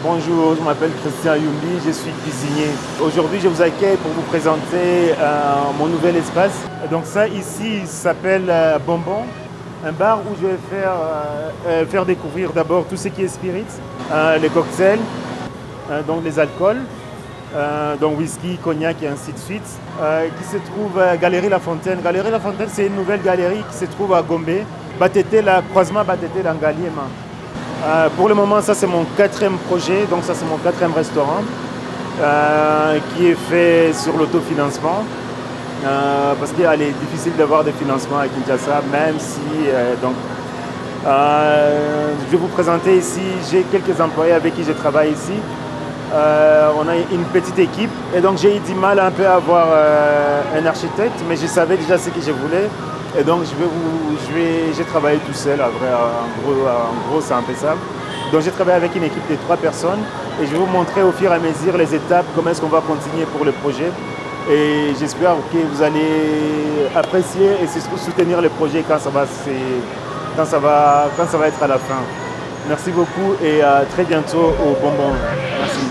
Bonjour, je m'appelle Christian Yumbi, je suis cuisinier. Aujourd'hui, je vous accueille pour vous présenter mon nouvel espace. Donc ça ici s'appelle Bonbon, un bar où je vais faire découvrir d'abord tout ce qui est spirit, les cocktails, donc les alcools, donc whisky, cognac et ainsi de suite, qui se trouve à Galerie La Fontaine. Galerie La Fontaine, c'est une nouvelle galerie qui se trouve à Gombe, Batete, la croisement Batete dans Galiema. Pour le moment, ça c'est mon quatrième projet, donc ça c'est mon quatrième restaurant qui est fait sur l'autofinancement parce qu'il est difficile d'avoir des financements à Kinshasa, même si je vais vous présenter ici, j'ai quelques employés avec qui je travaille ici. On a une petite équipe et donc j'ai eu du mal un peu à avoir un architecte, mais je savais déjà ce que je voulais. Et donc j'ai travaillé tout seul, en gros c'est un peu ça. Donc j'ai travaillé avec une équipe de 3 personnes et je vais vous montrer au fur et à mesure les étapes, comment est-ce qu'on va continuer pour le projet. Et j'espère que vous allez apprécier et soutenir le projet quand ça va être à la fin. Merci beaucoup et à très bientôt au Bonbon. Merci.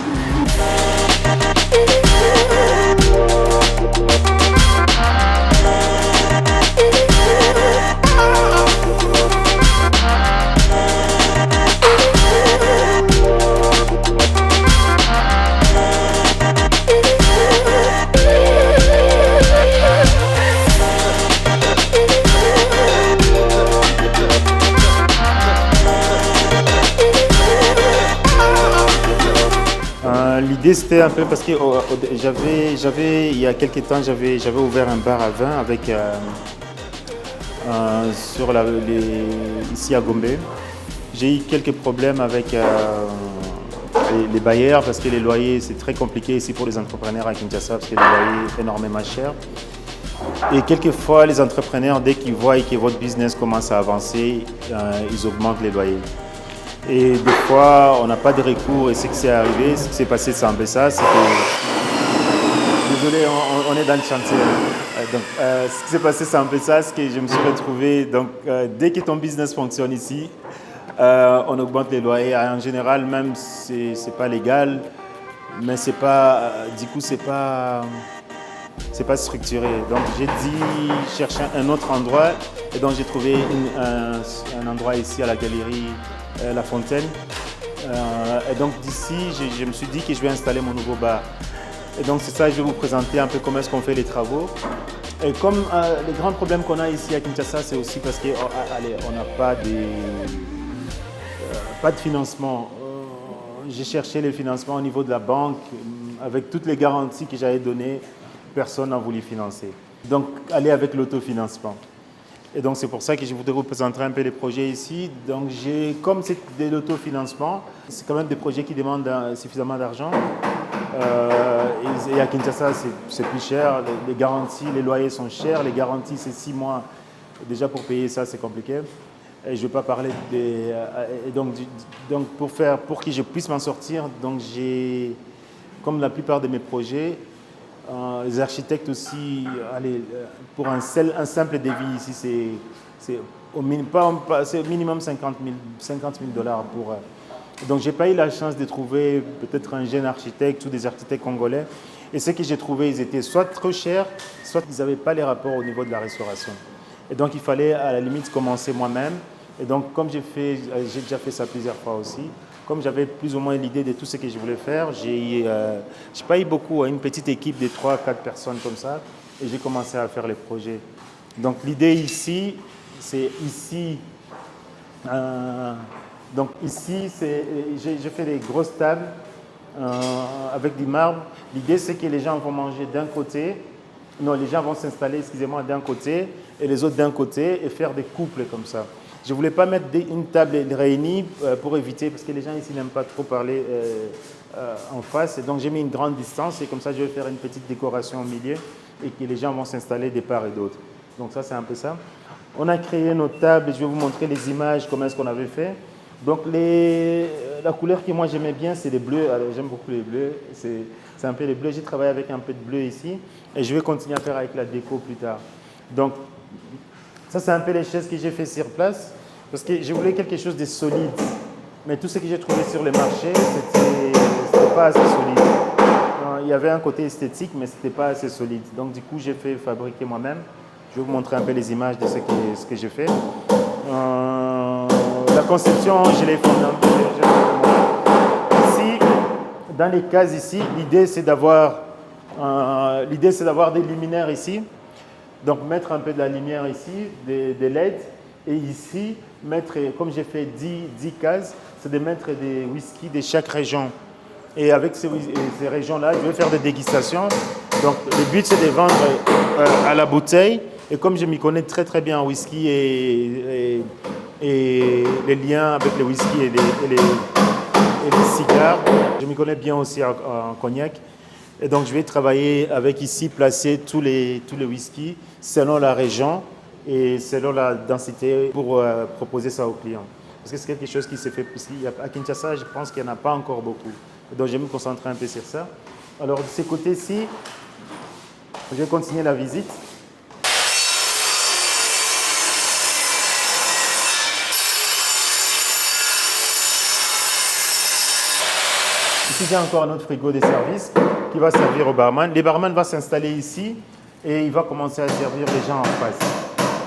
L'idée c'était un peu parce que il y a quelques temps j'avais ouvert un bar à vin avec ici à Gombe. J'ai eu quelques problèmes avec les bailleurs parce que les loyers c'est très compliqué ici pour les entrepreneurs à Kinshasa parce que les loyers sont énormément chers. Et quelquefois les entrepreneurs dès qu'ils voient que votre business commence à avancer, ils augmentent les loyers. Et des fois, on n'a pas de recours et ce qui s'est arrivé, ce qui s'est passé c'est un peu ça, c'est que... Désolé, on est dans le chantier. Donc, ce qui s'est passé c'est un peu ça, c'est que je me suis retrouvé, donc dès que ton business fonctionne ici, on augmente les loyers. En général, même c'est pas légal, mais c'est pas, du coup c'est pas structuré. Donc j'ai dit chercher un autre endroit et donc j'ai trouvé un endroit ici à la galerie La Fontaine. Et donc d'ici, je me suis dit que je vais installer mon nouveau bar. Et donc c'est ça, je vais vous présenter un peu comment est-ce qu'on fait les travaux. Et comme les grands problèmes qu'on a ici à Kinshasa, c'est aussi parce qu'on n'a pas de financement. J'ai cherché les financements au niveau de la banque. Avec toutes les garanties que j'avais données, personne n'a voulu financer. Donc aller avec l'autofinancement. Et donc c'est pour ça que je voudrais vous présenter un peu les projets ici. Donc comme c'est de l'autofinancement, c'est quand même des projets qui demandent suffisamment d'argent. Et à Kinshasa, c'est plus cher. Les garanties, les loyers sont chers. Les garanties, c'est 6 mois. Déjà pour payer ça, c'est compliqué. Et je ne vais pas parler des... donc pour que je puisse m'en sortir, donc comme la plupart de mes projets, les architectes aussi, pour un simple devis ici, c'est au minimum 50 000 dollars pour... Donc j'ai pas eu la chance de trouver peut-être un jeune architecte ou des architectes congolais. Et ceux que j'ai trouvés, ils étaient soit trop chers, soit ils n'avaient pas les rapports au niveau de la restauration. Et donc il fallait à la limite commencer moi-même. Et donc comme j'ai déjà fait ça plusieurs fois aussi, comme j'avais plus ou moins l'idée de tout ce que je voulais faire, j'ai pas eu beaucoup, une petite équipe de 3-4 personnes comme ça, et j'ai commencé à faire les projets. Donc l'idée ici, c'est ici, donc ici, j'ai fait des grosses tables avec du marbre. L'idée c'est que les gens vont manger d'un côté, non, les gens vont s'installer, excusez-moi, d'un côté, et les autres d'un côté, et faire des couples comme ça. Je ne voulais pas mettre une table réunie pour éviter, parce que les gens ici n'aiment pas trop parler en face. Et donc j'ai mis une grande distance et comme ça je vais faire une petite décoration au milieu et que les gens vont s'installer de part et d'autre. Donc ça c'est un peu ça. On a créé nos tables et je vais vous montrer les images, comment est-ce qu'on avait fait. Donc la couleur que moi j'aimais bien c'est les bleus. J'aime beaucoup les bleus. C'est un peu les bleus. J'ai travaillé avec un peu de bleu ici et je vais continuer à faire avec la déco plus tard. Donc ça, c'est un peu les chaises que j'ai fait sur place parce que je voulais quelque chose de solide. Mais tout ce que j'ai trouvé sur le marché, c'était pas assez solide. Il y avait un côté esthétique, mais ce n'était pas assez solide. Donc du coup, j'ai fait fabriquer moi-même. Je vais vous montrer un peu les images de ce que j'ai fait. La conception, je l'ai fait un peu. Ici, dans les cases ici, l'idée c'est d'avoir des luminaires ici. Donc mettre un peu de la lumière ici, des LED. Et ici, mettre, comme j'ai fait 10 cases, c'est de mettre des whisky de chaque région. Et avec ces régions-là, je vais faire des dégustations. Donc le but c'est de vendre à la bouteille. Et comme je m'y connais très très bien en whisky et les liens avec le whisky et les cigares, je m'y connais bien aussi en cognac. Et donc je vais travailler avec ici, placer tous les whiskies selon la région et selon la densité pour proposer ça aux clients. Parce que c'est quelque chose qui s'est fait ici. À Kinshasa, je pense qu'il n'y en a pas encore beaucoup. Donc je vais me concentrer un peu sur ça. Alors de ce côté-ci, je vais continuer la visite. Ici, j'ai encore un autre frigo de service qui va servir au barman. Le barman va s'installer ici et il va commencer à servir les gens en face.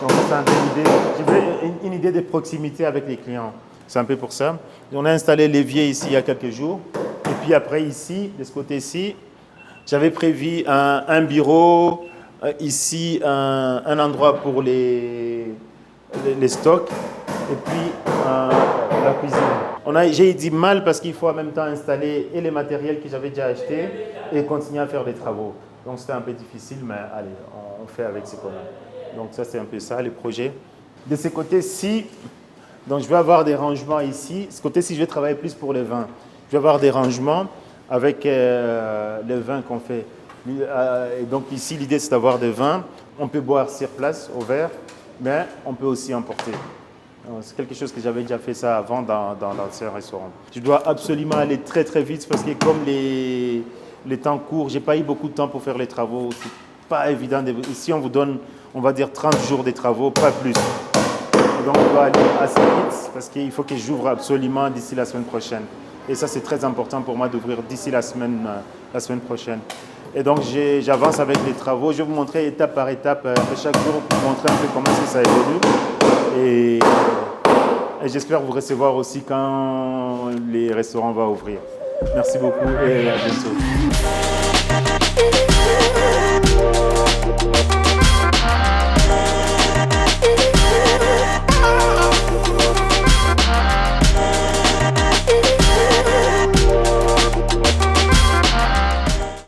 Donc, c'est une idée de proximité avec les clients. C'est un peu pour ça. On a installé l'évier ici il y a quelques jours. Et puis après, ici, de ce côté-ci, j'avais prévu un bureau, ici, un endroit pour les stocks et puis la cuisine. J'ai dit mal parce qu'il faut en même temps installer et les matériels que j'avais déjà achetés et continuer à faire des travaux. Donc c'était un peu difficile, mais allez, on fait avec ce qu'on a. Donc ça c'est un peu ça, les projets. De ce côté-ci, donc je vais avoir des rangements ici. Ce côté-ci, je vais travailler plus pour les vins. Je vais avoir des rangements avec les vins qu'on fait. Et donc ici, l'idée c'est d'avoir des vins. On peut boire sur place au verre, mais on peut aussi emporter. C'est quelque chose que j'avais déjà fait ça avant dans l'ancien restaurant. Je dois absolument aller très très vite parce que comme les temps courts, j'ai pas eu beaucoup de temps pour faire les travaux. C'est pas évident. Ici, on vous donne, on va dire 30 jours de travaux, pas plus. Donc, on doit aller assez vite parce qu'il faut que j'ouvre absolument d'ici la semaine prochaine. Et ça, c'est très important pour moi d'ouvrir d'ici la semaine prochaine. Et donc, j'avance avec les travaux. Je vais vous montrer étape par étape chaque jour pour vous montrer un peu comment ça évolue. Et j'espère vous recevoir aussi quand les restaurants vont ouvrir. Merci beaucoup et à bientôt.